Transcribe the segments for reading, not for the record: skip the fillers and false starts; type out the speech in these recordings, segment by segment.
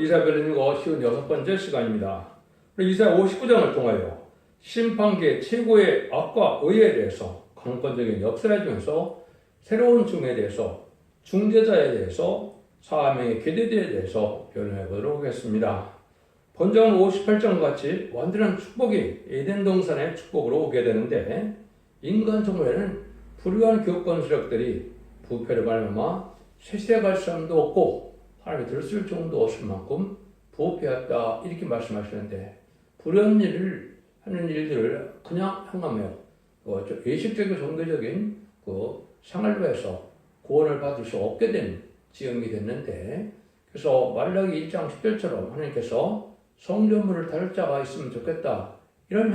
이사벨님과 56번째 시간입니다. 이사야 59장을 통하여 심판계의 최고의 악과 의에 대해서 강권적인 역사에 중에서 새로운 중에 대해서 중재자에 대해서 사명의 계대에 대해서 변호해 보도록 하겠습니다. 본章 58장 같이 완전한 축복이 에덴 동산의 축복으로 오게 되는데 인간 정부에는 불우한 교권 세력들이 부패를 말미암아 쇠퇴할 사람도 없고 하나님이 들을 정도 없을 만큼 부패했다 이렇게 말씀하시는데 불의한 일을 하는 일들을 그냥 행하며 외식적이고 종교적인 생활로 해서 구원을 받을 수 없게 된 지형이 됐는데 그래서 말라기 1장 10절처럼 하나님께서 성전문을 닫을 자가 있으면 좋겠다 이런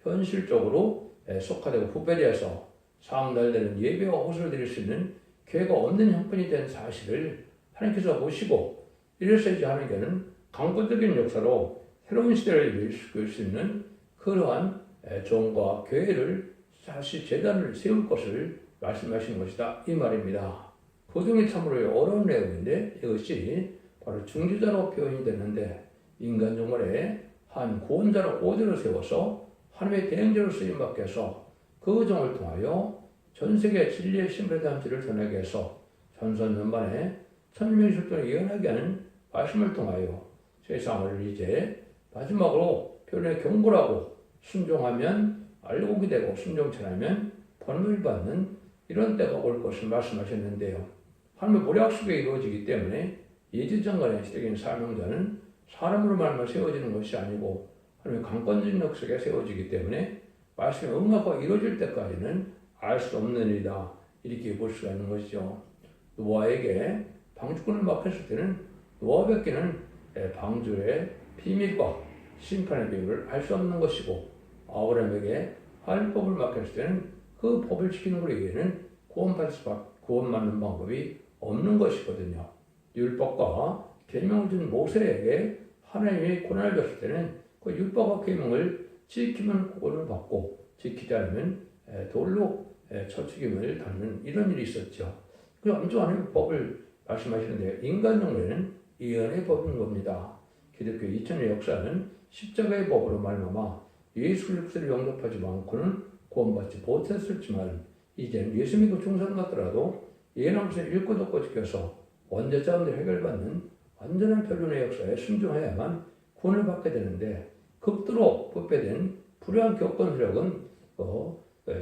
현실적으로 속화되고 부패되어서 상달되는 예배와 호소를 드릴 수 있는 기회가 없는 형편이 된 사실을 하나님께서 보시고 이래서 이제 하나님께는 강권적인 역사로 새로운 시대를 이끌 수 있는 그러한 종과 교회를 다시 재단을 세울 것을 말씀하시는 것이다 이 말입니다. 도중에 참으로 어려운 내용인데 이것이 바로 중재자로 표현이 됐는데 인간 종말에 한 구원자로 오대로 세워서 하나님의 대행자로 쓰임받게 해서 그 종을 통하여 전 세계 진리의 신분의 단지를 전하게 해서 전선전반에 천명의 출동을 예언하게 하는 말씀을 통하여 세상을 이제 마지막으로 표현의 경고라고 순종하면 알곡이 되고 순종치 않으면 번을 받는 이런 때가 올 것을 말씀하셨는데요. 하나님의 모략 속에 이루어지기 때문에 예지정간의 시대적인 사명자는 사람으로 말하면 세워지는 것이 아니고 하나님의 강권적인 역사에 세워지기 때문에 말씀의 응하가 이루어질 때까지는 알 수 없는 일이다 이렇게 볼 수가 있는 것이죠. 노아에게 방주권을 맡겼을 때는 노아밖에는 방주의 비밀과 심판의 비밀을 알 수 없는 것이고 아브라함에게 하늘법을 맡겼을 때는 그 법을 지키는 것 외에는 구원받는 방법이 없는 것이거든요. 율법과 계명을 준 모세에게 하나님이 고난을 줬을 때는 그 율법과 계명을 지키면 구원을 받고 지키지 않으면 돌로 처죽임을 당하는 이런 일이 있었죠. 그 엄청 하나님의 법을 말씀하시는데 인간 정도에는 예언의 법인 겁니다. 기독교 2000년 역사는 십자가의 법으로 말미암아 예수 그리스도를 영접하지 않고는 구원받지 못했었지만 이제는 예수 믿고 충성받더라도 예언함을 읽고 듣고 지켜서 원죄 가운데 해결받는 완전한 변론의 역사에 순종해야만 구원을 받게 되는데 극도로 부패된 불의한 교권 세력은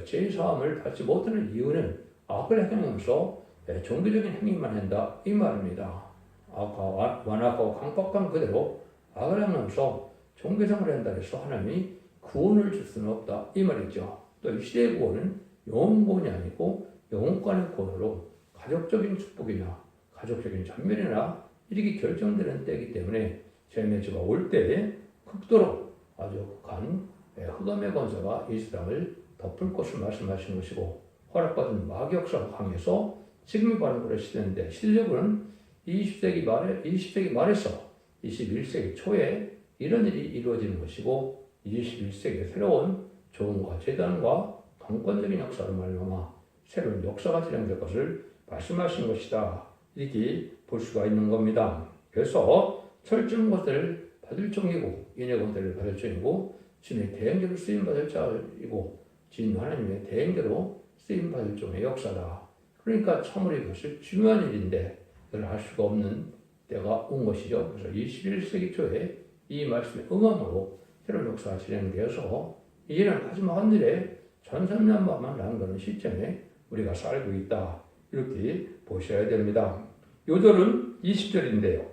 죄사함을 받지 못하는 이유는 악을 행하면서 종교적인 행위만 한다 이 말입니다. 완악하고 강박한 그대로 악을 행하면서 종교생활을 한다 해서 하나님이 구원을 줄 수는 없다 이 말이죠. 또 이 시대의 구원은 영혼 구원이 아니고 영혼간의 구원으로 가족적인 축복이나 가족적인 전멸이나 이렇게 결정되는 때이기 때문에 재매주가 올 때에 극도로 아주 극한 흑암의 권세가 이 세상을 덮을 것을 말씀하시는 것이고 허락받은 마귀역사가 강해서 지금이 바로 그런 시대인데 시대적으로는 20세기 말에서 21세기 초에 이런 일이 이루어지는 것이고 21세기의 새로운 조언과 재단과 강권적인 역사로 말미암아 새로운 역사가 진행될 것을 말씀하시는 것이다 이렇게 볼 수가 있는 겁니다. 그래서 철저한 것들을 받을 종이고 인의 권세를 받을 종이고 주님의 대행자로 쓰임받을 자이고 진 하나님의 대행자로 쓰임받을 종의 역사다. 그러니까 참으로 이것이 중요한 일인데 그걸 할 수가 없는 때가 온 것이죠. 그래서 21세기 초에 이 말씀에 응함으로 새로운 역사가 진행되어서 이제는 마지막 한 일에 전산년만만 남는 시점에 우리가 살고 있다. 이렇게 보셔야 됩니다. 요절은 20절인데요.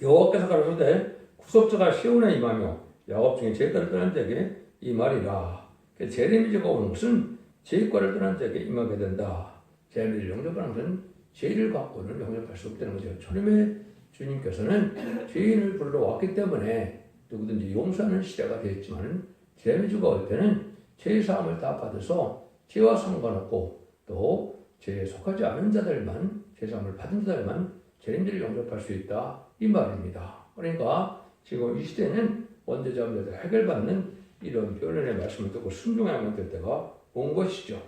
여호와께서 가라사대 구속자가 시온에 임하며 야곱 중에 제사를 떠난 자에게 이 말이라. 재림이가 오는 것은 죄과를 떠난 자에게 임하게 된다. 죄를 영접하는 것은 죄를 갖고는 영접할 수 없다는 거죠. 초림의 주님께서는 죄인을 불러왔기 때문에 누구든지 용서하는 시대가 되었지만 재미주가 올 때는 죄의 사함을 다 받아서 죄와 상관없고 또 죄에 속하지 않은 자들만 죄사함을 받은 자들만 죄인들을 영접할 수 있다 이 말입니다. 그러니까 지금 이 시대는 원죄자들을 해결받는 이런 변론의 말씀을 듣고 순종해야만 될 때가 온 것이죠.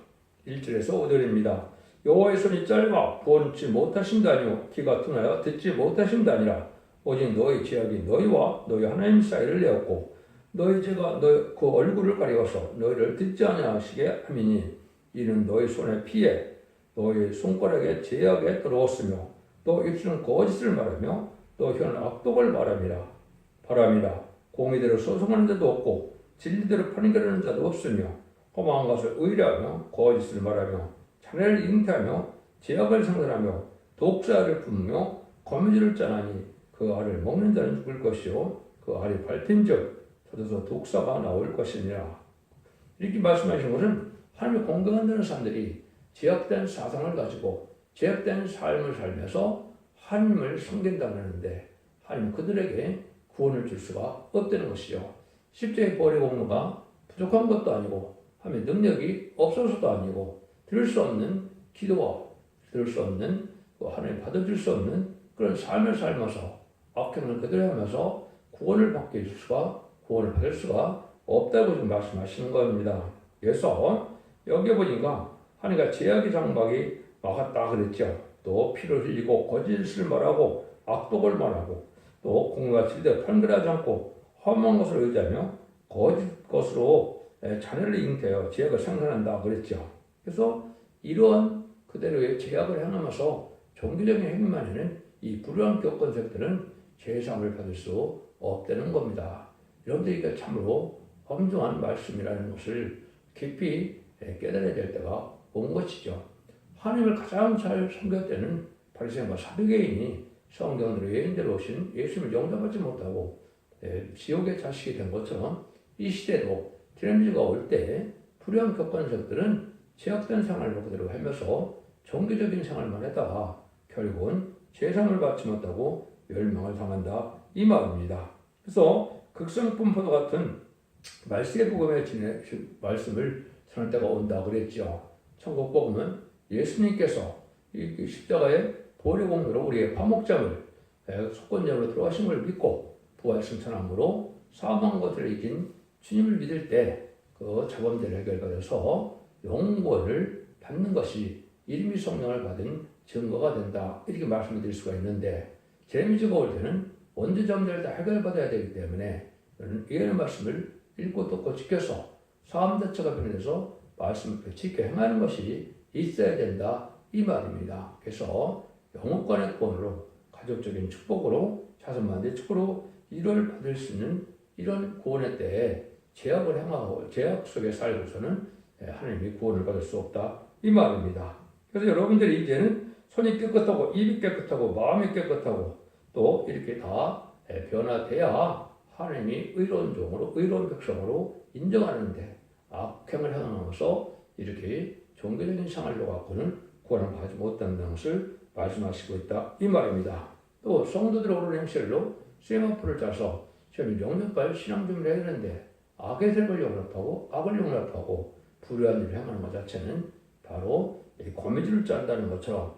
1절에서 5절입니다. 여호와의 손이 짧아 구원치 못하신다니요 귀가 둔하여 듣지 못하신다니라 오직 너희 죄악이 너희와 너희 하나님 사이를 내었고 너희 죄가 너희 그 얼굴을 가리워서 너희를 듣지 아니하시게 함이니 이는 너희 손의 피에 너희 손가락에 죄악에 들어왔으며 또 입술은 거짓을 말하며 또 혀는 악독을 바람이라 공의대로 소송하는 자도 없고 진리대로 판결하는 자도 없으며 허망한 것을 의뢰하며 거짓을 말하며 자네를 잉태하며 죄악을 생산하며 독사를 품으며 거미줄을 짜나니 그 알을 먹는 자는 죽을 것이요 그 알이 밟힌즉 젖어서 독사가 나올 것이니라. 이렇게 말씀하신 것은 하나님을 공경한다는 사람들이 죄악된 사상을 가지고 죄악된 삶을 살면서 하나님을 섬긴다는데 하나님은 그들에게 구원을 줄 수가 없다는 것이죠. 십자가의 보혈의 공로가 부족한 것도 아니고 하나님의 능력이 없어서도 아니고 들을 수 없는 기도와 들을 수 없는 하나님 받아줄 수 없는 그런 삶을 살면서 악행을 그대로 하면서 구원을 받게 해줄 수가 구원을 받을 수가 없다고 지금 말씀하시는 겁니다. 그래서 여기 보니까 하나님과 죄악의 장막이 막았다 그랬죠. 또 피를 흘리고 거짓을 말하고 악독을 말하고 또 공과 진리대로 판결하지 않고 험한 것을 의지하며 거짓 것으로 자녀를 잉태하여 죄악을 생산한다 그랬죠. 그래서 이러한 그대로의 죄악을 행하면서 종교적인 행위만에는 이 불우한 교권자들은 죄사함을 받을 수 없다는 겁니다. 여러분들이 참으로 엄중한 말씀이라는 것을 깊이 깨달아야 될 때가 온 것이죠. 하나님을 가장 잘 섬겼다는 바리새인과 사두개인이 성경으로 예인대로 오신 예수님을 영접하지 못하고 지옥의 자식이 된 것처럼 이 시대도 티라미즈가 올 때 불우한 교권자들은 죄악된 생활을 그대로 하면서 종교적인 생활만 하다가 결국은 죄상을 받지 못하고 멸망을 당한다 이 말입니다. 그래서 극성분포도 같은 말세의 복음의 말씀을 전할 때가 온다 그랬죠. 천국복음은 예수님께서 이 십자가의 보혈의 공로로 우리의 화목잠을 속건적으로 들어가신 걸 믿고 부활 승천함으로 사망 것들을 이긴 주님을 믿을 때 그 자범죄를 해결받아서 영구원을 받는 것이 이름이 성령을 받은 증거가 된다 이렇게 말씀을 드릴 수가 있는데 제미지가 올 때는 원죄점들을 다 해결받아야 되기 때문에 이런 말씀을 읽고 듣고 지켜서 삶 자체가 변해서 말씀을 지켜 행하는 것이 있어야 된다 이 말입니다. 그래서 영혼권의 구원으로 가족적인 축복으로 자손만대 축복으로 이를 받을 수 있는 이런 구원의 때에 죄악을 행하고 죄악 속에 살고서는 하나님이 구원을 받을 수 없다 이 말입니다. 그래서 여러분들이 이제는 손이 깨끗하고 입이 깨끗하고 마음이 깨끗하고 또 이렇게 다 변화돼야 하나님이 의로운 종으로 의로운 백성으로 인정하는데 악행을 행하면서 이렇게 종교적인 생활로 갖고는 구원을 받지 못한다는 것을 말씀하시고 있다 이 말입니다. 또 성도들의 옳은 행실로 세마포를 짜서 저는 영접할 신앙 준비를 해야 되는데 악의 색을 용납하고 악을 용납하고 불의한 일을 행하는 것 자체는 바로 거미줄을 짠다는 것처럼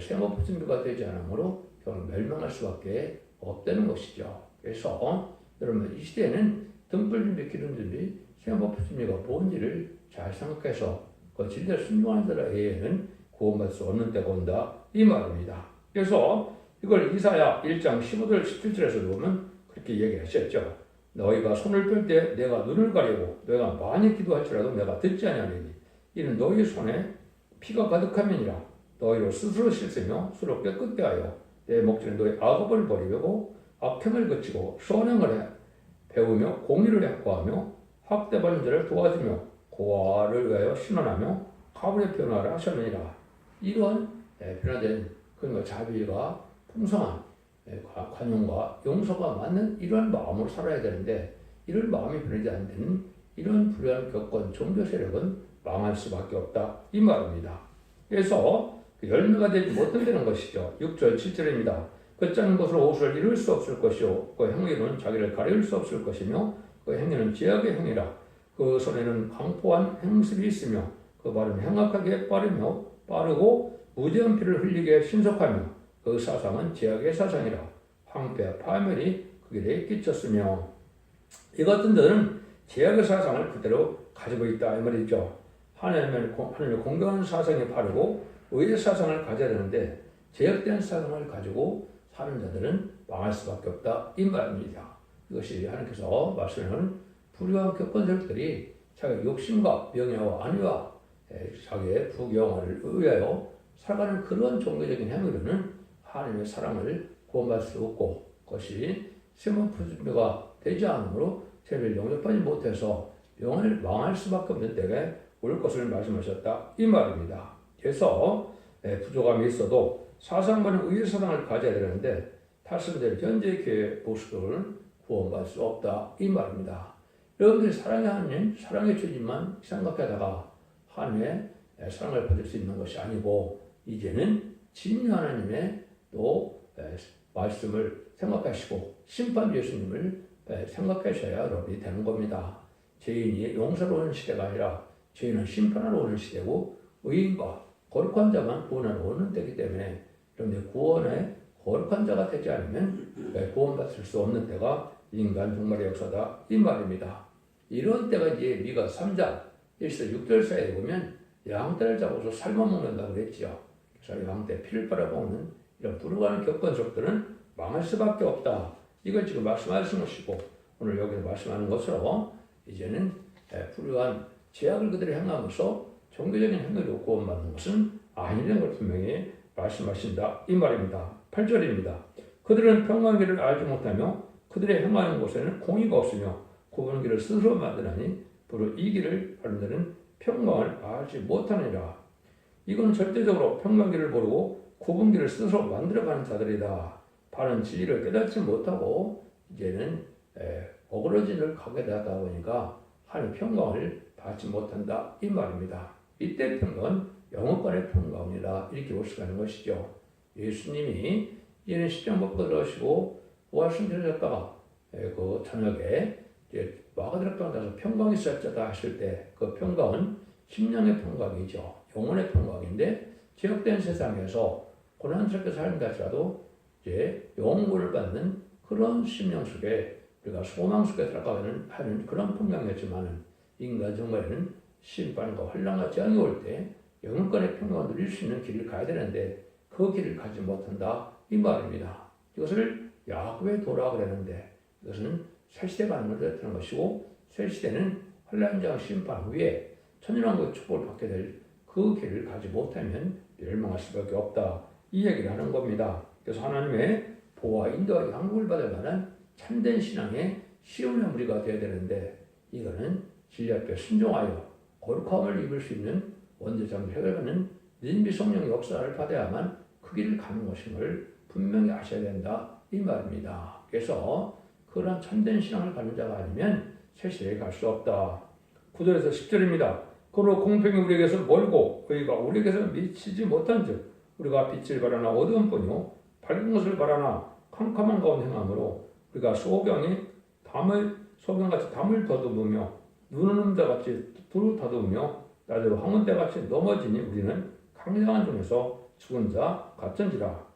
세마포 준비가 되지 않으므로 결국 멸망할 수밖에 없다는 것이죠. 그래서 여러분 이 시대에는 등불 준비, 기름 준비, 세마포 준비가 뭔지를 잘 생각해서 그 진리에 순종하는 자에게는 구원받을 수 없는 때가 온다 이 말입니다. 그래서 이걸 이사야 1장 15절 17절에서 보면 그렇게 얘기하셨죠. 너희가 손을 펼 때 내가 눈을 가리고 너희가 많이 기도할지라도 내가 듣지 아니하리니 이는 너희 손에 피가 가득함이니라. 너희로 스스로 씻으며 스스로 깨끗게 하여 내 목전에 너희 악업을 버리고 악행을 그치고 선행을 배우며 공의를 확고하며 학대받는 자를 도와주며 고아를 위하여 신원하며 가불의 변화를 하셨느니라. 이런 변화된 그런 자비가 풍성한 관용과 용서가 맞는 이런 마음으로 살아야 되는데 이런 마음이 변하지 않는 이런 불의한 교권 종교 세력은 망할 수밖에 없다 이 말입니다. 그래서 열매가 되지 못한다는 것이죠. 6절 7절입니다. 그 작은 것으로 옷을 이룰 수 없을 것이요 그 행위로는 자기를 가릴 수 없을 것이며 그 행위는 죄악의 행위라. 그 손에는 강포한 행습이 있으며 그 발은 행악하게 빠르고 무죄한 피를 흘리게 신속하며 그 사상은 죄악의 사상이라. 황폐와 파멸이 그 길에 끼쳤으며 이 같은 자는 죄악의 사상을 그대로 가지고 있다 이 말이죠. 하나님을 공경하는 사상이 바르고 의의 사상을 가져야 되는데 죄악된 사상을 가지고 하는 자들은 망할 수밖에 없다 이 말입니다. 이것이 하나님께서 말씀하는 불의한 격건들이 자기 욕심과 명예와 안위와 자기의 부경화를 의하여 살아가는 그런 종교적인 행위로는 하나님의 사랑을 구원받을 수 없고 그것이 세모프 준비가 되지 않으므로 죄를 영접하지 못해서 영을 망할 수밖에 없는 때에 올 것을 말씀하셨다 이 말입니다. 그래서 부족함이 있어도 사상과는 의의 사랑을 가져야 되는데 탈선될 현재 교회 모습들은 구원받을 수 없다 이 말입니다. 여러분들이 사랑의 하나님, 사랑의 주님만 생각하다가 하나님의 사랑을 받을 수 있는 것이 아니고 이제는 진리 하나님의 또 말씀을 생각하시고 심판 예수님을 생각하셔야 여러분이 되는 겁니다. 죄인이 용서로 오는 시대가 아니라 죄인은 심판하러 오는 시대고 의인과 거룩한 자만 구원하러 오는 때이기 때문에 여러분들 구원에 거룩한 자가 되지 않으면 구원받을 수 없는 때가 인간 종말의 역사다 이 말입니다. 이런 때가 이제 미가 3장 1절 6절 사이에 보면 양떼를 잡아서 삶아먹는다고 그랬죠. 그래서 양떼 피를 빨아먹는 이런 불우한 격건속들은 망할 수밖에 없다. 이걸 지금 말씀하시는 것이고 오늘 여기서 말씀하는 것처럼 이제는 불우한 죄악을 그들이 행하면서 종교적인 행위로 구원받는 것은 아니라는 걸 분명히 말씀하신다 이 말입니다. 8절입니다. 그들은 평강의 길을 알지 못하며 그들의 행하는 곳에는 공의가 없으며 구분의 길을 스스로 만드나니 바로 이 길을 바른 자는 평강을 알지 못하느니라. 이건 절대적으로 평강의 길을 모르고 구분 길을 스스로 만들어가는 자들이다. 바른 진리를 깨닫지 못하고 이제는 어그러짐을 가게 되다 보니까 하나님 평강을 받지 못한다 이 말입니다. 이때 평강은 영혼간의 평강이다 이렇게 볼 수가 있는 것이죠. 예수님이 이제는 십자가못 들어가시고 부활승천하셨다가 그 저녁에 이제 마가다락방 가서 평강이 있었다 하실 때 그 평강은 심령의 평강이죠. 영혼의 평강인데 죄악된 세상에서 고난스럽게 살다 할지라도 이제 영혼을 받는 그런 심령 속에 우리가 소망 속에 살아가는 하는 그런 평강이었지만은 인간 정말에는 심판과 환난과 재앙이 올 때 영혼간의 평강을 누릴 수 있는 길을 가야 되는데 그 길을 가지 못한다 이 말입니다. 이것을 야곱의 도라 그랬는데 이것은 새 시대가 하는 것을 뜻하는 것이고 새 시대는 환난장 심판 후에 천년왕국의 축복을 받게 될 그 길을 가지 못하면 멸망할 수밖에 없다 이 얘기를 하는 겁니다. 그래서 하나님의 보호와 인도와 양육을 받을 만한 참된 신앙의 시온의 무리가 되어야 되는데 이거는 진리 앞에 순종하여 거룩함을 입을 수 있는 원죄장을 해결하는 믿음의 성령의 역사를 받아야만 그 길을 가는 것인 걸 분명히 아셔야 된다 이 말입니다. 그래서 그런 참된 신앙을 가는 자가 아니면 새 시대에 갈 수 없다. 9절에서 10절입니다. 그러므로 공평이 우리에게서 멀고 의가 우리에게서 미치지 못한즉 우리가 빛을 바라나 어두운 뿐이요 밝은 것을 바라나 캄캄한 가운데 행함으로 우리가 소경같이 담을 더듬으며 눈오는 자같이 둘을 더듬으며 나대로 황혼대같이 넘어지니 우리는 강력한 중에서 죽은 자 같은지라.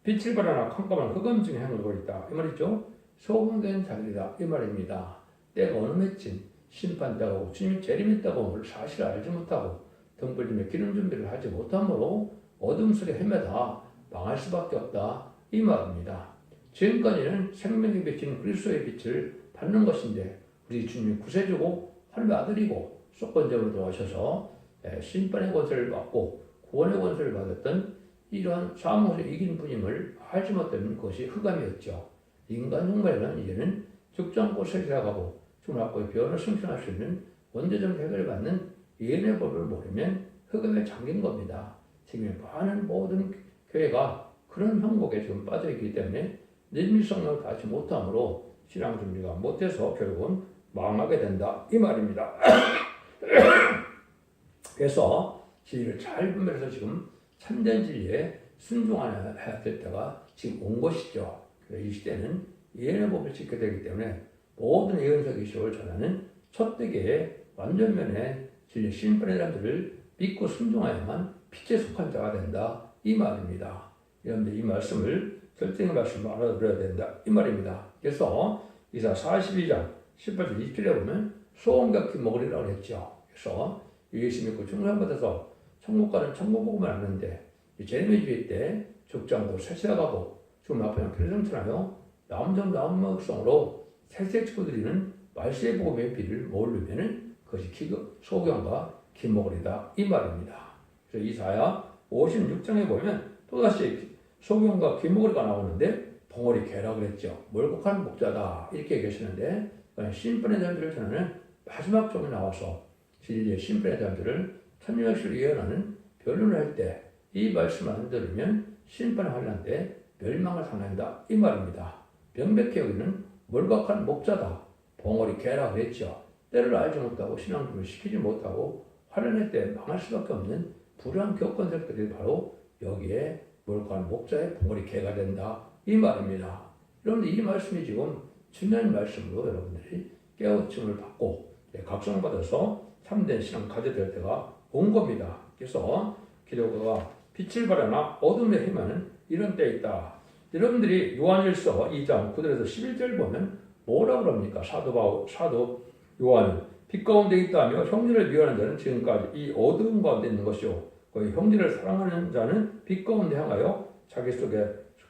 빛을 바라나 캄캄한 흑암 중에 행하고 있다 이 말이죠. 소금된 자들이다 이 말입니다. 때가 어느 맺힌 심판 때가 오고 주님이 재림했다고 사실을 알지 못하고 등불림에 기름 준비를 하지 못함으로 어둠 속에 헤매다 망할 수밖에 없다 이 말입니다. 지금까지는 생명의 빛인 그리스도의 빛을 받는 것인데 우리 주님이 구세주고 하나님의 아들이고 속건적으로 들어가셔서 심판의 권세를 받고 구원의 권세를 받았던 이러한 사망을 이긴 분임을 알지 못하는 것이 흑암이었죠. 인간 종말에는 이제는 죽지 않고 세세하고 죽은 앞으로 변을 승천할 수 있는 원죄적 해결을 받는 예언의 법을 모르면 흑암에 잠긴 겁니다. 지금 많은 모든 교회가 그런 형국에 지금 빠져있기 때문에 내밀성을 갖지 못함으로 신앙 준비가 못해서 결국은 망하게 된다 이 말입니다. 그래서 진리를 잘 분별해서 지금 참된 진리에 순종해야 될 때가 지금 온 것이죠. 그래서 이 시대는 예언의 법을 지켜야 되기 때문에 모든 예언서 계시록을 전하는 첫 대계의 완전면의 진리 심판의 사람들을 믿고 순종하야만 빛에 속한 자가 된다 이 말입니다. 여러분들 이 말씀을 결정의 말씀을 알아들어야 된다 이 말입니다. 그래서 이사 42장 18절 20절에 보면 소원같이 먹으리라고 했죠. 그래서 예수 믿고 충성받아서 천국 가는 천국 복음을 아는데 제레미야 주의 때 죽지 않고 세세하고 지금 앞에 그러잖아요. 남성성으로 세세 치고드리는 말세의 복음의 비를 모으려면은 그것이 소경과 기목을이다 이 말입니다. 그래서 이사야 56장에 보면 또다시 소경과 기목을이가 나오는데 벙어리 개라 그랬죠. 몰곡한 목자다 이렇게 계시는데 신분의 자들을 전하는 마지막 쪽에 나와서 진리의 신분의 자들을 천명식을 예언하는 변론을 할 때 이 말씀을 안 들으면 심판의 환란 때 멸망을 당한다 이 말입니다. 명백히 여기는 몰각한 목자다. 벙어리 개라 그랬죠. 때를 알지 못하고 신앙심을 시키지 못하고 환란의 때 망할 수밖에 없는 불의한 교권들이 바로 여기에 몰각한 목자의 벙어리 개가 된다 이 말입니다. 여러분들 이 말씀이 지금 중요한 말씀으로 여러분들이 깨우침을 받고 각성받아서 참된 신앙 가져야 될 때가 온 겁니다. 그래서 기독교가 빛을 발하나 어둠에 행하는 이런 때에 있다. 여러분들이 요한일서 2장 9절에서 11절 보면 뭐라고 그럽니까? 사도 요한은 빛 가운데 있다며 형제를 미워하는 자는 지금까지 이 어두운 가운데 있는 것이요. 그 형제를 사랑하는 자는 빛 가운데 향하여 자기 속에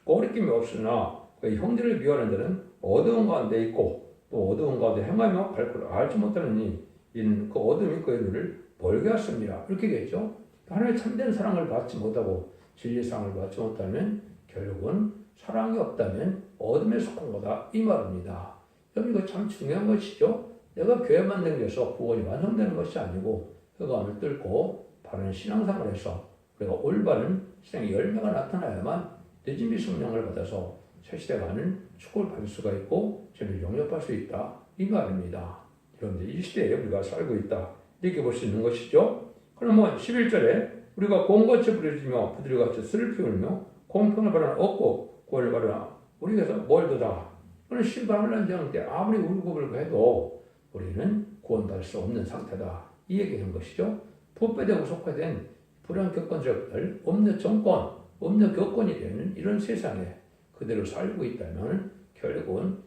거리낌이 없으나 그 형제를 미워하는 자는 어두운 가운데 있고 또 어두운 가운데 행하며 발걸을 알지 못하느니 이는 그 어둠이 그의 눈을 멀게 하십니다. 이렇게 얘기했죠. 하나님의 참된 사랑을 받지 못하고 진리의 사랑을 받지 못하면 결국은 사랑이 없다면 어둠에 속한 거다 이 말입니다. 여러분 이거 참 중요한 것이죠. 내가 교회만 다녀서 구원이 완성되는 것이 아니고 흑암을 뚫고 바른 신앙생활에서 우리가 올바른 신앙의 열매가 나타나야만 늦은 성령을 받아서 새 시대가는 축복을 받을 수가 있고 죄를 용납할 수 있다 이 말입니다. 여러분들 이 시대에 우리가 살고 있다 이렇게 볼 수 있는 것이죠. 그러면 11절에 우리가 곰같이 부르짖으며 부드러같이 슬피 울며 공평을 바라는 없고 구원을 바라나 우리에게서 멀도다. 그런 심판을 난장 때 아무리 울고불고 해도 우리는 구원받을 수 없는 상태다. 이 얘기하는 것이죠. 부패되고 속화된 불안 교권자들, 업무 정권, 업무 교권이 되는 이런 세상에 그대로 살고 있다면 결국은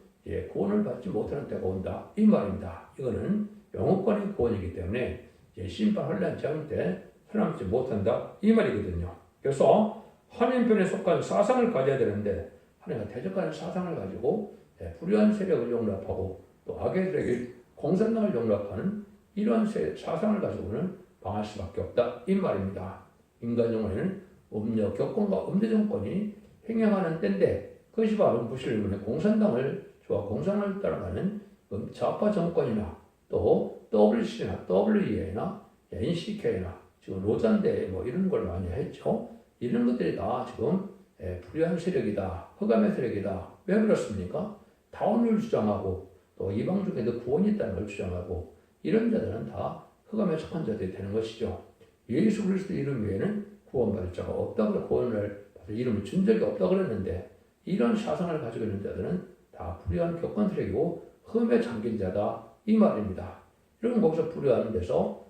구원을 받지 못하는 때가 온다. 이 말입니다. 이거는 영업권의 구원이기 때문에 심판 혼란 장때 살아남지 못한다. 이 말이거든요. 그래서 하나님 편에 속한 사상을 가져야 되는데 하나님과 대적하는 사상을 가지고 불의한 세력을 용납하고 또 악의 세력이 공산당을 용납하는 이러한 사상을 가지고는 망할 수밖에 없다. 이 말입니다. 인간 영혼에는 음녀 교권과 음대 정권이 행행하는 때인데 그것이 바로 무슬림의 공산당을 좋아 공산을 따라가는 좌파 정권이나 또 WC나 WEA나 NCK나 지금 로잔대 뭐 이런 걸 많이 했죠. 이런 것들이 다 지금 불의한 세력이다. 흑암의 세력이다. 왜 그렇습니까? 다원을 주장하고 또 이방 중에도 구원이 있다는 걸 주장하고 이런 자들은 다 흑암에 속한 자들이 되는 것이죠. 예수 그리스도 이름 외에는 구원받을 자가 없다고 구원을 받을 이름을 준 적이 없다고 그랬는데 이런 사상을 가지고 있는 자들은 다 불의한 교권 세력이고 흑암에 잠긴 자다. 이 말입니다. 이런 거기서 불의하는 데서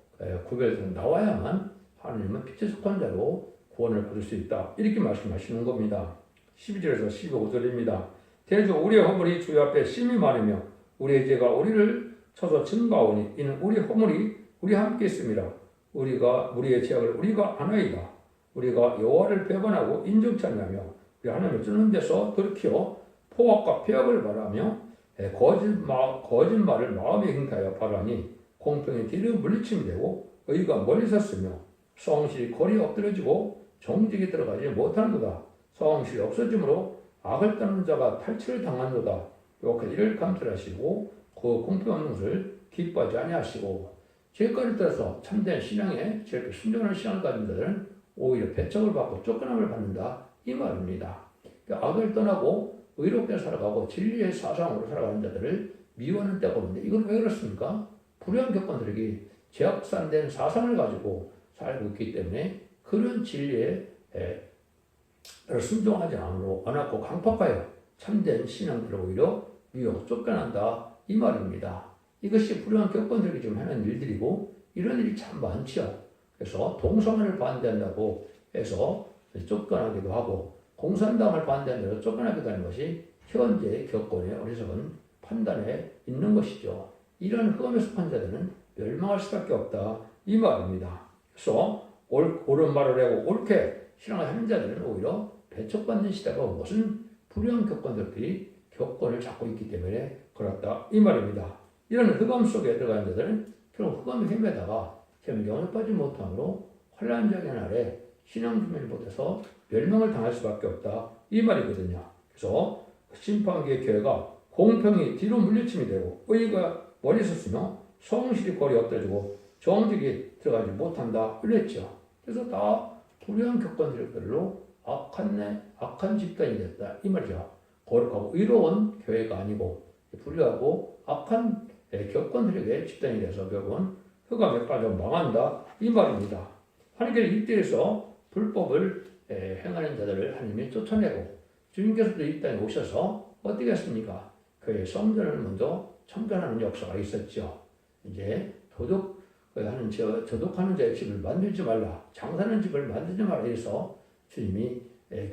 구별해서 나와야만 하나님은 빛에 속한 자로 구원을 받을 수 있다. 이렇게 말씀하시는 겁니다. 12절에서 15절입니다. 대저 우리의 허물이 주의 앞에 심히 많으며 우리의 죄가 우리를 쳐서 증가하오니 이는 우리 허물이 우리 함께 있습니다. 우리의 죄악을 우리가 아나이다. 우리가 여호와를 배반하고 인정치 않으며 우리 하나님을 쫓는 데서 돌이켜 포악과 폐악을 바라며 거짓말을 마음에 행하여 바라니 공평의 뒤로 물리침이 되고 의가 멀리 섰으며 성실이 거리에 엎드려지고 정직이 들어가지 못하는도다. 성실이 없어짐으로 악을 따르는 자가 탈취를 당하는도다. 이렇게 이를 감찰하시고 그 공평한 것을 기뻐하지 아니하시고 죄가를 따라서 참된 신앙에 저렇게 순종하는 신앙을 가진 자들은 오히려 배척을 받고 쫓겨남을 받는다. 이 말입니다. 그러니까 악을 떠나고 의롭게 살아가고 진리의 사상으로 살아가는 자들을 미워하는 때가 오는데 이건 왜 그렇습니까? 불의한 교권들에게 제약산된 사상을 가지고 살고 있기 때문에 그런 진리에 순종하지 않았고 강팍하여 참된 신앙들을 오히려 미워하고 쫓겨난다. 이 말입니다. 이것이 불의한 교권들에게 지금 하는 일들이고 이런 일이 참 많죠. 그래서 동성애를 반대한다고 해서 쫓겨나기도 하고 공산당을 반대한다고 쫓겨나기도 하는 것이 현재의 교권의 어리석은 판단에 있는 것이죠. 이런 흑암에 속한 자들은 멸망할 수밖에 없다. 이 말입니다. 그래서 옳은 말을 하고 옳게 신앙을 하는 자들은 오히려 배척받는 시대가 온 것은 불의한 격권들이 격권을 잡고 있기 때문에 그렇다 이 말입니다. 이런 흑암 속에 들어간 자들은 결국 흑암의 힘에다가 영에 빠지 못함으로 환란적인 날에 신앙 주민을 못해서 멸망을 당할 수밖에 없다 이 말이거든요. 그래서 심판기의 교회가 공평이 뒤로 물리침이 되고 의가 멀리 섰으며 성실이 거리 엎드려지고 정직이 들어가지 못한다 그랬죠. 그래서 다 불의한 격권들로 악한 집단이 됐다 이 말이죠. 거룩하고 의로운 교회가 아니고 불의하고 악한 격권들에게 집단이 돼서 결국은 흑암에 빠져 망한다 이 말입니다. 하나님께서 이때에서 불법을 행하는 자들을 하나님이 쫓아내고 주님께서도 이 땅에 오셔서 어떻게 했습니까? 그의 성전을 먼저 청전하는 역사가 있었죠. 이제 도둑하는 자의 집을 만들지 말라, 장사하는 집을 만들지 말라 해서 주님이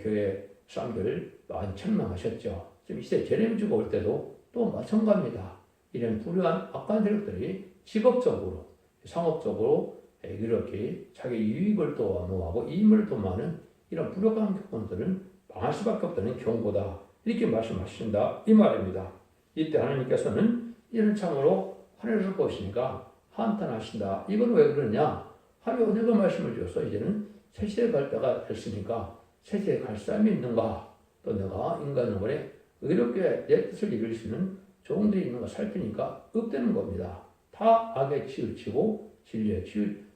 교회 사람들을 많이 책망하셨죠. 지금 이제 제레미야가 올 때도 또 마찬가지입니다. 이런 불의한 악한 세력들이 직업적으로, 상업적으로 이렇게 자기 유익을 도모하고 이익을 도모하는 이런 불의한 격권들은 망할 수밖에 없다는 경고다. 이렇게 말씀하신다 이 말입니다. 이때 하나님께서는 이런 참으로 하늘을 보시니까 한탄하신다. 이건 왜 그러냐? 하나님 어디가 말씀을 주셔서 이제는 새시대 갈 때가 됐으니까 새시대 갈 사람이 있는가? 또 내가 인간 영혼에 의롭게 내 뜻을 이룰 수 있는 종들이 있는가 살피니까 없다는 겁니다. 다 악에 치우치고 진리에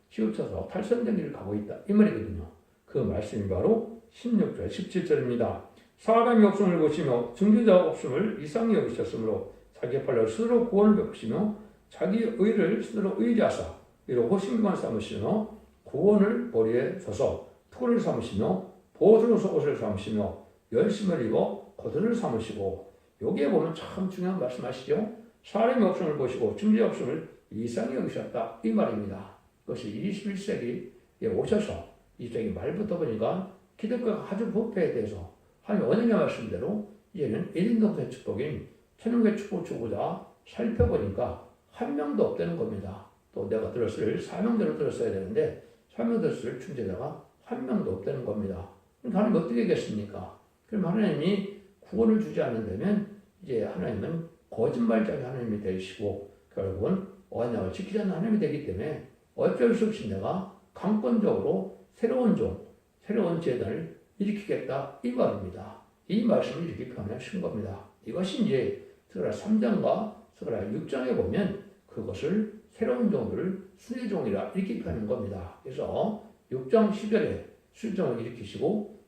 치우쳐서 탈선된 길을 가고 있다. 이 말이거든요. 그 말씀이 바로 16절, 17절입니다. 사람이 없음을 보시며 중재자가 없음을 이상히 여기셨으므로 자기 팔로 스스로 구원을 베푸시며 자기 의를 스스로 의지하사 이로 호심기관 삼으시며 구원을 머리에 서서 토를 삼으시며 보호로 속옷을 삼으시며 열심을 입어 겉을 삼으시고 여기에 보면 참 중요한 말씀하시죠. 사람이 없음을 보시고 중재 없음을 이상히 여기셨다 이 말입니다. 그것이 21세기에 오셔서 20세기 말부터 보니까 기독교가 아주 부패에 대해서 하나님 언약의 말씀대로 이제는 1인동의 축복인 천국의 축복 주고자 살펴보니까 한 명도 없다는 겁니다. 또 내가 들었을 사명대로 들었어야 되는데 사명 들었을 중재자가 한 명도 없다는 겁니다. 그럼 하나님 어떻게 하겠습니까? 그럼 하나님이 구원을 주지 않는다면 이제 하나님은 거짓말자의 하나님이 되시고 결국은 언약을 지키지 않는 하나님이 되기 때문에 어쩔 수 없이 내가 강권적으로 새로운 재단을 일으키겠다 이 말입니다. 이 말씀을 이렇게 표현하신 겁니다. 이것이 이제 스가랴 3장과 스가랴 6장에 보면 그것을 새로운 종을 순의 종이라 이렇게 표현한 겁니다. 그래서 6장 10절에 순종을 일으키시고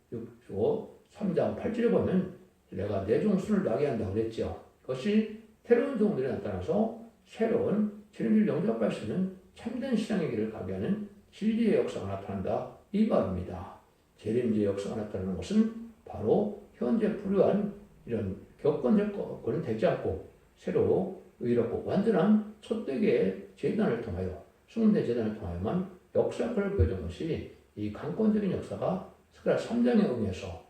3장 8절에 보면 내가 내 종 순을 나게 한다고 그랬죠. 그것이 새로운 종들이 나타나서 새로운 진리를 영접할 수 있는 참된 신앙의 길을 가게 하는 진리의 역사가 나타난다 이 말입니다. 재림제의 역사가 나타나는 것은 바로 현재 불우한 이런 격권은 되지 않고 새로 의롭고 완전한 첫대계의 재단을 통하여 숙문대 재단을 통하여만 역사를 보여준 것이 이 강권적인 역사가 스가랴 3장에 응해서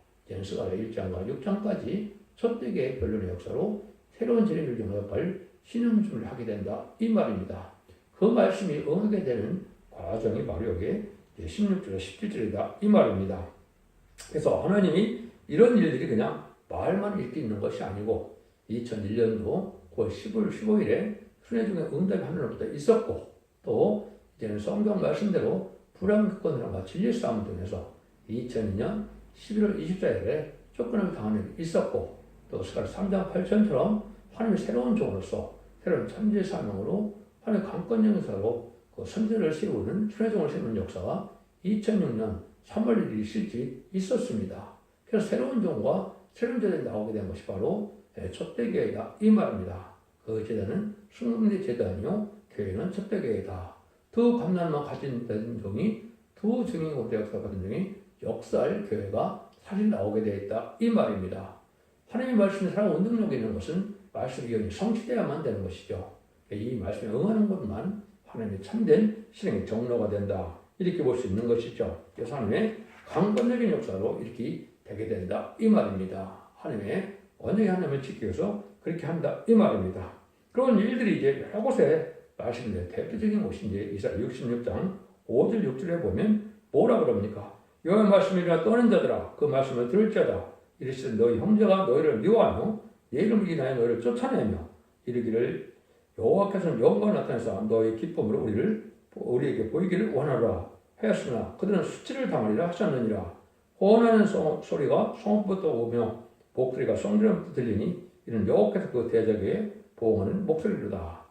스가랴 1장과 6장까지 첫대계의 변론의 역사로 새로운 재림을 영접할 신앙심을 하게 된다 이 말입니다. 그 말씀이 응하게 되는 과정이 바로 여기 16절, 17절이다 이 말입니다. 그래서 하나님이 이런 일들이 그냥 말만 읽고 있는 것이 아니고 2001년도 9월 15일에 순회중에 응답이 하늘로부터 있었고 또 이제는 성경 말씀대로 불안격권과 진리 싸움 등에서 2002년 11월 24일에 쫓겨남을 당하는 일이 있었고 또 스가랴 3장 8절처럼 하나님의 새로운 종으로서 새로운 천지의 사명으로 하나님의 강권 영사로 그 선제를 세우는 순회종을 세우는 역사가 2006년 3월 1일이 있었습니다. 그래서 새로운 종과 새로운 제단이 나오게 된 것이 바로 첫대교회다 이 말입니다. 그 제단은 순금대 제단이요 교회는 첫대교회다. 두 감난만 가진 종이 두 증인 대 역사 받은 종이 역사할 교회가 사실 나오게 되어 있다 이 말입니다. 하나님의 말씀이 살아온 능력이 있는 것은 말씀 기원이 성취되어야만 되는 것이죠. 이 말씀에 응하는 것만 하나님의 참된 신앙의 정로가 된다 이렇게 볼 수 있는 것이죠. 그래서 하나님의 강권적인 역사로 이렇게 되게 된다 이 말입니다. 하나님의 언약의 하나님을 지키기 위해서 그렇게 한다 이 말입니다. 그런 일들이 이제 여러 곳에 말씀인데 대표적인 곳이 이제 이사야 66장 5절 6절에 보면 뭐라 그럽니까? 여호와의 말씀이라 떠는 자들아 그 말씀을 들을지어다 이르시되 너희 형제가 너희를 미워하며 내 이름을 인하여 너희를 쫓아내며 이르기를 여호와께서는 영광을 나타내사 너희 기쁨으로 우리에게 보이기를 원하노라 하였으나 그들은 수치를 당하리라 하셨느니라. 호원하는 소리가 성읍부터 오며 목소리가 성전부터 들리니 이는 여호와께서 그 대적에 보응하는 목소리로다.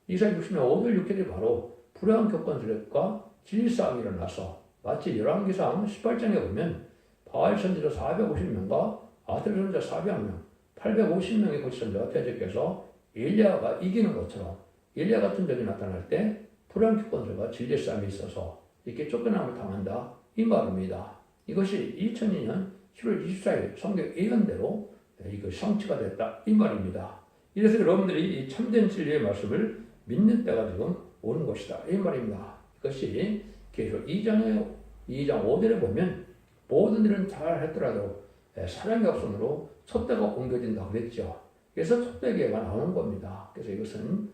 이사야 60년 5절 6절이 바로 불행한 교권들과 진리싸움이 일어나서 마치 열왕기상 18장에 보면 바알 선지자 450명과 아들 선지자 400명 850명의 거짓 선지자가 대적해서 엘리야가 이기는 것처럼 엘리야 같은 적이 나타날 때 불행한 교권들과 진리싸움이 있어서 이렇게 쫓겨남을 당한다 이 말입니다. 이것이 2002년 7월 24일 성경 예언대로 이것이 성취가 됐다 이 말입니다. 이래서 여러분들이 이 참된 진리의 말씀을 믿는 때가 지금 오는 것이다 이 말입니다. 이것이 계속 2장 5절에 보면 모든 일은 잘 했더라도 사랑이 없으므로 촛대가 옮겨진다 그랬죠. 그래서 촛대기가 나오는 겁니다. 그래서 이것은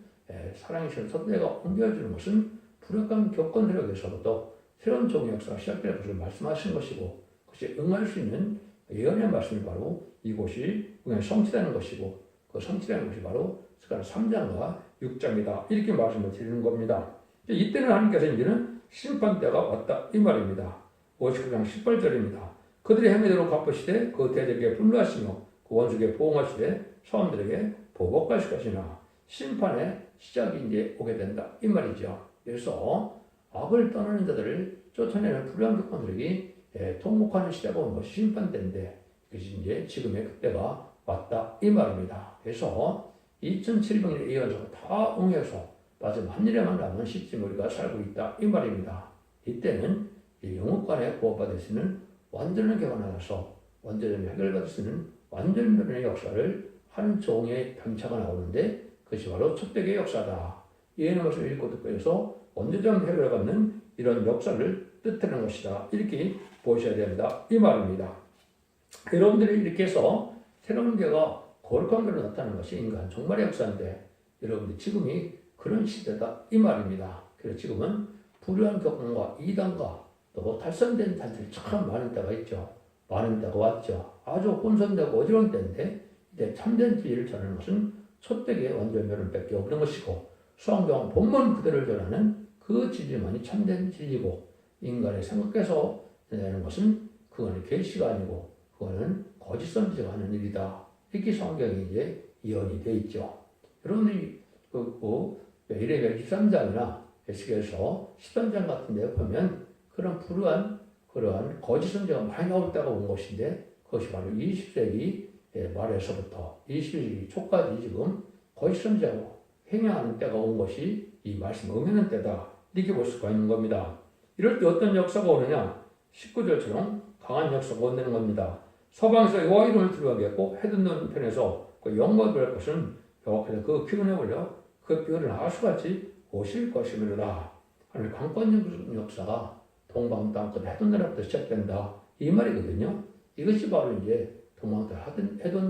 사랑이 있는 촛대가 옮겨지는 것은 불확한 교권 세력에서부터 새로운 종의 역사가 시작될 것을 말씀하신 것이고 그것이 응할 수 있는 예언의 말씀이 바로 이곳이 성취되는 것이고 그 성취되는 것이 바로 스가랴 3장과 6장이다 이렇게 말씀을 드리는 겁니다. 이때는 하나님께서 이제는 심판 때가 왔다 이 말입니다. 59장 18절입니다. 그들의 행위대로 갚으시되 그 대적에게 분노하시며 그 원수에게 보응하시되 사람들에게 보복하실 것이나 심판의 시작이 이제 오게 된다 이 말이죠. 그래서 악을 떠나는 자들을 쫓아내는 불의한 교권들에게 통곡하는 시대가 온 것이 심판 때인데 그것이 이제 지금의 그때가 왔다 이 말입니다. 그래서 2700년의 예언서가 다 응해서 마지막 한 일에만 남은 시점 우리가 살고 있다 이 말입니다. 이때는 영육간에 구원받을 수 있는 완전한 개관하여서 완전히 해결받을 수 있는 완전변의 역사를 한 종의 편차가 나오는데 그것이 바로 촛대기의 역사다. 예언의 말씀을 읽고 듣고 해서 언제든 해결받는 이런 역사를 뜻하는 것이다. 이렇게 보셔야 된다. 이 말입니다. 여러분들이 이렇게 해서 새로운 개가 거룩한 걸로 나타나는 것이 인간 종말의 역사인데 여러분들 지금이 그런 시대다. 이 말입니다. 그래서 지금은 불의한 교권과 이단과 또 탈선된 단체들이 참 많은 때가 있죠. 많은 때가 왔죠. 아주 혼선되고 어지러운 때인데 이제 참된 진리를 전하는 것은 촛대기의 완전 멸론밖에 없는 것이고 성경 본문 그대로 전하는 그 진리만이 참된 진리고 인간의 생각해서 내는 것은 그거는 계시가 아니고 그거는 거짓 선지자가 하는 일이다. 이렇게 성경이 이제 예언이 되어 있죠. 여러분들이 이레미야 23장이나 에스겔서 13장 같은 데 보면 그런 불우한 그러한 거짓 선지자가 많이 나올 때가 온 것인데 그것이 바로 20세기 말에서부터 21세기 초까지 지금 거짓 선지자가 행해하는 때가 온 것이 이 말씀 응하는 때다. 이렇게 볼 수가 있는 겁니다. 이럴 때 어떤 역사가 오느냐? 19절처럼 강한 역사가 온다는 겁니다. 서방에서 여호와 이름을 두려워하겠고 해듣는 편에서 그 영광을 할 것은 여호와께서 그 기운에 올려 그 비결을 아수같이 오실 것이므로다. 하나님의 강권 역사가 동방 땅끝 해돈 나라부터 시작된다. 이 말이거든요. 이것이 바로 이제 동방 땅 해돈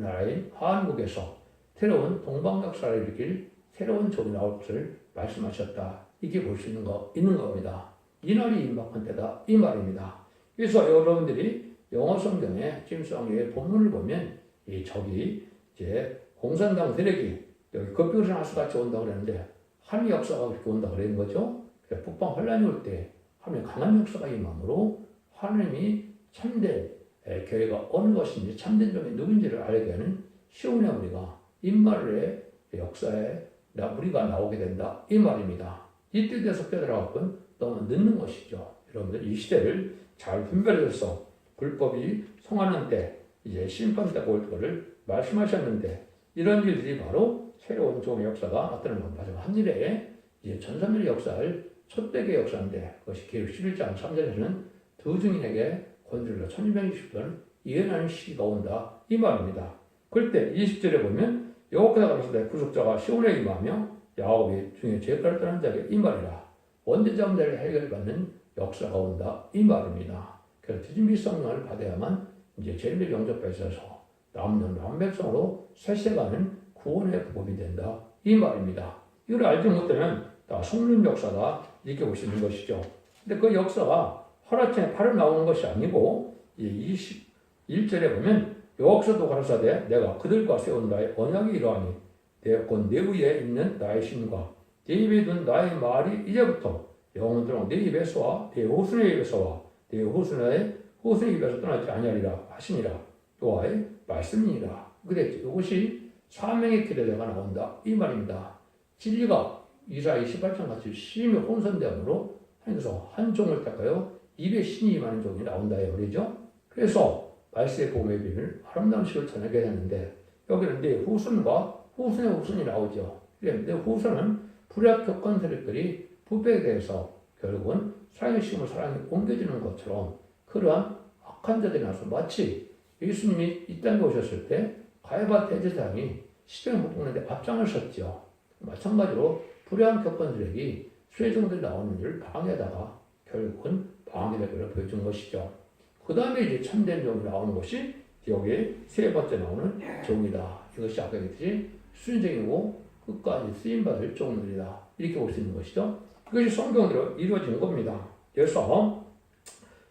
나라인 한국에서 새로운 동방 역사를 일으킬 새로운 종이 나올 것을 말씀하셨다. 이게 볼 수 있는 겁니다. 이 날이 임박한 때다. 이 말입니다. 그래서 여러분들이 영어 성경에 짐성의 본문을 보면 저기 이제 공산당 세력이 여기 급격한 하수같이 온다고 그러는데 하나님의 역사가 그렇게 온다고 그러는 거죠. 북방 혼란이 올 때 하나님의 강한 역사가 임함으로 하나님이 참된 교회가 어느 것인지 참된 종이 누군지를 알게 하는 시온의 우리가 임마누엘의 역사에 우리가 나오게 된다. 이 말입니다. 이때 돼서 깨달아갖고는 너무 늦는 것이죠. 여러분들 이 시대를 잘 분별해서 불법이 성하는 때 이제 심판 때가 올 거를 말씀하셨는데 이런 일들이 바로 새로운 종의 역사가 나타나는 겁니다. 한 일에 이제 전삼일의 역사를 촛대기의 역사인데 그것이 계획 11장 3절에서는 두 증인에게 권세를 1260번 예언하는 시기가 온다. 이 말입니다. 그때 20절에 보면 여호와께서 가로서 내 구속자가 시온에 임하며 야곱이 중에 죄가를 떠난 자에게 이 말이라 원죄자 문제를 해결받는 역사가 온다. 이 말입니다. 그래서 뒤집기 성령을 받아야만 이제 죄를 영접해 있어서 남는 남백성으로 세세가는 구원의 법이 된다. 이 말입니다. 이걸 알지 못하면 다 속는 역사다. 이렇게 보시는 것이죠. 근데 그 역사가 하루아침에 바로 나오는 것이 아니고 20 1절에 보면 여호와께서도 가라사대 내가 그들과 세운 나의 언약이 이러하니 곧 내 위에 있는 나의 신과 내 입에 둔 나의 말이 이제부터 영원토록 내 입에서와 내 후손의 입에서와 내 후손의 입에서 떠나지 아니하리라 하시니라. 여호와의 말씀이니라. 그랬죠. 이것이 사명의 기대자가 나온다 이 말입니다. 진리가 이사야 28장 같이 심히 혼선되므로 하나님께서 한 종을 택하여 입에 신이 임하는 종이 나온다 이 말이죠. 그래서 말세의 복음의 비밀 아름다운 식을 전하게 되는데 여기는 내 후손과 후손의 후손이 나오죠. 내 후손은 불합격한 세력들이 부패에 대해서 결국은 사랑의 식음을 사랑에 옮겨지는 것처럼 그러한 악한 자들이 나서 마치 예수님이 이 땅에 오셨을 때 가야바 대제사장이 시대를 묶는데 앞장을 섰죠. 마찬가지로 불의한 격건들에게 수혜종들이 나오는 일을 방해하다가 결국은 방해되기를 보여준 것이죠. 그 다음에 이제 참된 종이 나오는 것이 여기에 세 번째 나오는 종이다. 이것이 아까 얘기했듯이 순종이고 끝까지 쓰임받을 종들이다. 이렇게 볼 수 있는 것이죠. 그것이 성경대로 이루어진 겁니다. 그래서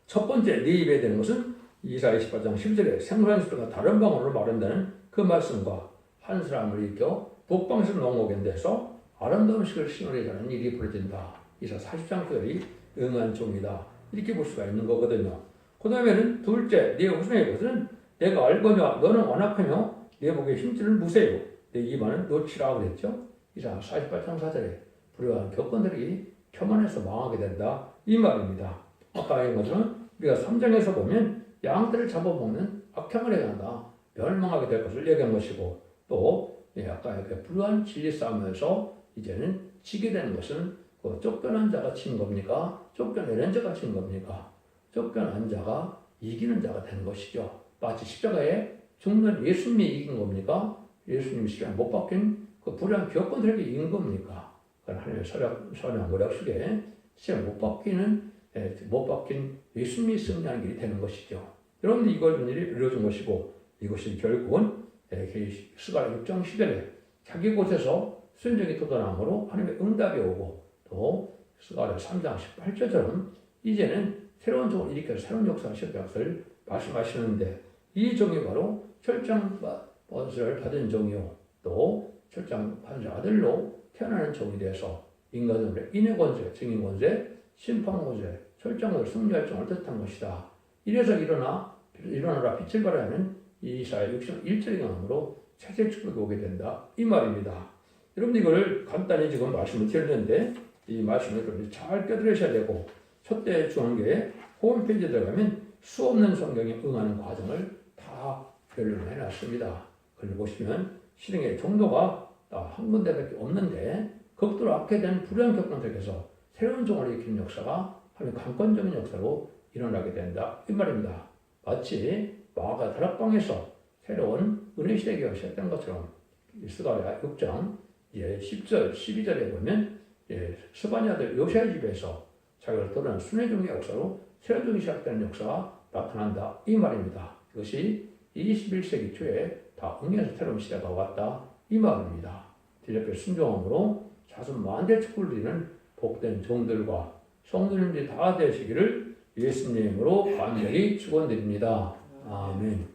첫 번째 네 입에 되는 것은 이사야 28장 10절에 생선한 소리가 다른 방언으로 말한다는 그 말씀과 한 사람을 일으켜 북방에서 농목인데서 아름다운 식을 심으려 하는 일이 벌어진다. 이사 40장 9절이 응한 종이다. 이렇게 볼 수가 있는 거거든요. 그 다음에는 둘째, 네 후손의 것은 내가 알거냐 너는 완악하며 내 목에 힘줄을 무세요. 내 입안은 놓치라 그랬죠. 이사 48장 4절에 불의한 격건들이 교만해서 망하게 된다. 이 말입니다. 아까 얘기한 것처럼 우리가 3장에서 보면 양들을 잡아먹는 악행을 해야 한다. 멸망하게 될 것을 얘기한 것이고 또 아까 이렇게 불의한 진리 싸움에서 이제는 지게 되는 것은 그 쫓겨난 자가 친 겁니까? 쫓겨내는 자가 친 겁니까? 쫓겨난 자가 이기는 자가 되는 것이죠. 마치 십자가에 죽는 예수님이 이긴 겁니까? 예수님이 십자가에 못 박힌 그 불의한 격건들에게 이긴 겁니까? 하나님의 선한 모략 속에 십자가에 못 박힌 예수님이 승리하는 길이 되는 것이죠. 여러분들 이걸 일이 이루어진 것이고 이것이 결국은 스가랴 6장 10절에 자기 곳에서 순종이 돋아남으로 하나님의 응답이 오고 또 스가랴 3장 18절처럼 이제는 새로운 종을 일으켜서 새로운 역사가 시작될 것을 말씀하시는데 이 종이 바로 철장받을 받은 종이요 또 철장받은 아들로 태어나는 종이 돼서 인간들의 인의 권세, 증인 권세, 심판 권세, 철장을 승리할 종을 뜻한 것이다. 이래서 일어나라 빛을 발하는 이사야 61절의 경험으로 세세 축복이 오게 된다. 이 말입니다. 여러분 이걸 간단히 지금 말씀을 드렸는데 이 말씀을 잘 껴들으셔야 되고 첫째 중앙교회 홈페이지에 들어가면 수없는 성경에 응하는 과정을 다 별로 해놨습니다. 그걸 보시면 실행의 정도가 한 군데밖에 없는데 극도로 악화된 불의한 격건 속에서 새로운 종을 일으키는 역사가 하나님의 강권적인 역사로 일어나게 된다. 이 말입니다. 마치 마가 다락방에서 새로운 은혜 시대가 시작된 것처럼 스가랴 6장 10절, 12절에 보면 스바냐 아들 요시아의 집에서 자기가 드러난 순회종의 역사로 새로운 종이 시작되는 역사가 나타난다. 이 말입니다. 이것이 21세기 초에 다 응해서 새로운 시대가 왔다. 이 말입니다. 대접의 순종함으로 자손 만대 축복을 누리는 복된 종들과 성도님들이 다 되시기를 예수님으로 간절히 축원드립니다. 아멘.